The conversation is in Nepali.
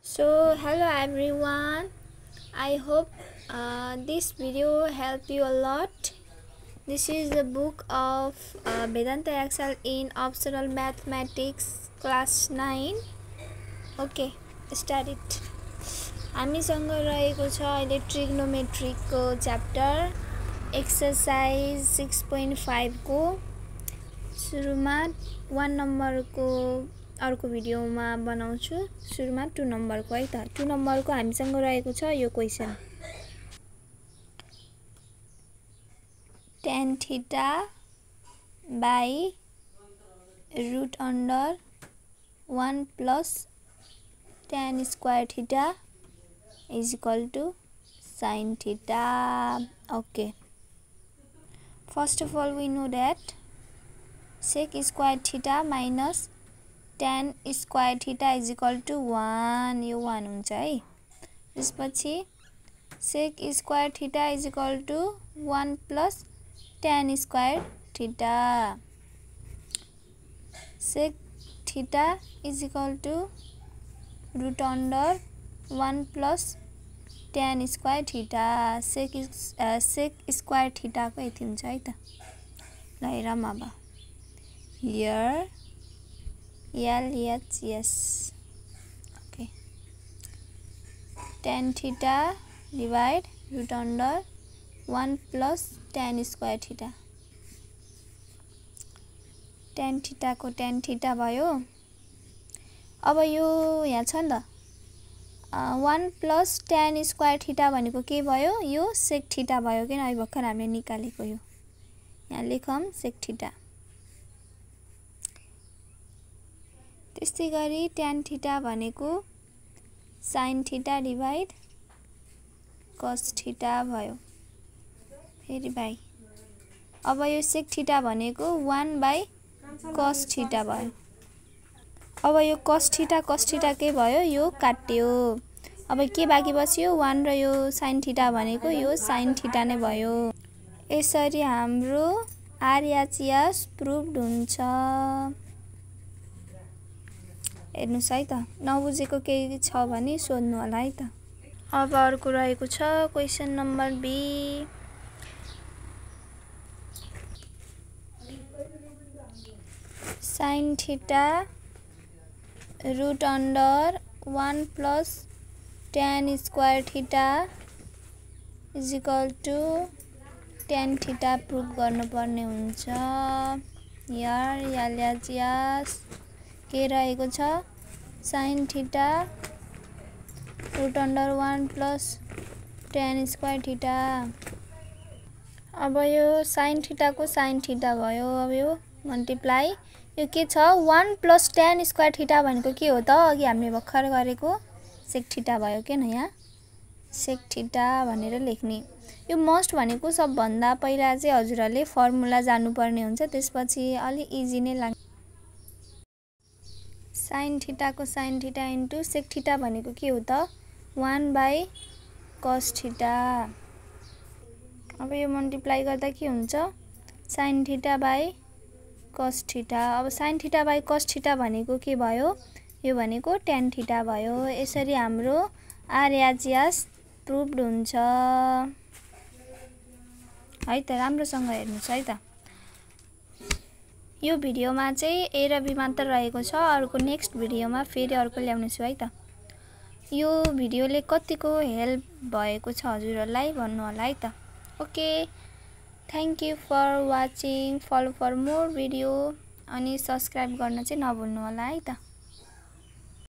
So hello everyone, I hope this video help you a lot. This is the book of Vedanta Excel in Optional Mathematics class 9. Okay, start it. हामीसँग रहेको छ अहिले ट्रिग्नोमेट्री को च्याप्टर एक्सरसाइज 6.5 को सुरुमा 1 नम्बर को अर्को भिडियोमा बनाउँछु सुरुमा 2 नम्बर को है त 2 नम्बर को हामीसँग रहेको छ यो question tan theta by root under 1 plus tan square theta is equal to sin theta. Okay, first of all we know that sec square theta minus tan square theta is equal to 1. यो 1 हुन्छ है। त्यसपछि sec square theta is equal to 1 plus tan square theta. Sec theta is equal to root under 1 plus tan square theta. Sec square theta को यति हुन्छ है त। ल हेरौँ अब। Here LHS. Okay. Tan theta divide root under 1 plus tan square theta. Tan theta को tan theta भयो। अब यो यहाँ छ नि त 1 plus tan square theta भनेको के भयो? यो sec theta भयो किन अहिले भर्खर हामीले निकालेको यो। यहाँ लेखौं sec theta। त्यस्तै गरी tan theta भनेको sin theta divide cos theta भयो। फेरि भाइ अब यो sec theta भनेको 1 by cos theta भयो। अब यो cos theta के भयो? यो काट्यो। अब के बाँकी बस्यो? 1 र यो sin theta भनेको यो sin theta नै भयो। यसरी हाम्रो RHS प्रुभड हुन्छ। हेर्नुस् है त नबुझेको केही छ भने सोध्नु होला है त। अब अर्को रहेको छ question number B। sin theta root under 1 plus tan square theta is equal to tan theta prove गर्नुपर्ने हुन्छ। यहाँ LHS के रहेको छ sin theta root under 1 plus tan square theta। अब यो sin theta को sin theta भयो। अब यो मल्टिप्लाई यो के छ 1 plus tan square theta भनेको के हो त? अघि हामीले भर्खर गरेको sec theta भयो के न यहाँ sec theta भनेर लेख्ने। यो मस्ट भनेको सबभन्दा पहिला चाहिँ हजुरहरुले फर्मुला जान्नुपर्ने हुन्छ त्यसपछि अलि इजी नै लाग्छ। sin theta को sin theta into sec theta भनेको के हो त? 1 by cos theta। अब यो मल्टिप्लाई गर्दा के हुन्छ? sin theta by cos theta। अब sin theta by cos theta भनेको के भयो? यो भनेको tan theta भयो। यसरी हाम्रो RHS प्रुभड हुन्छ है त। राम्रोसँग हेर्नुस् है त। यो भिडियोमा चाहिँ A र B मात्र रहेको छ। अर्को नेक्स्ट भिडियोमा फेरि अर्को ल्याउनेछु है त। यो भिडियोले कतिको हेल्प भएको छ हजुरहरुलाई भन्नु होला है त। Okay, thank you for watching. Follow for more video अनि सब्स्क्राइब गर्न चाहिँ नभुल्नु होला है त।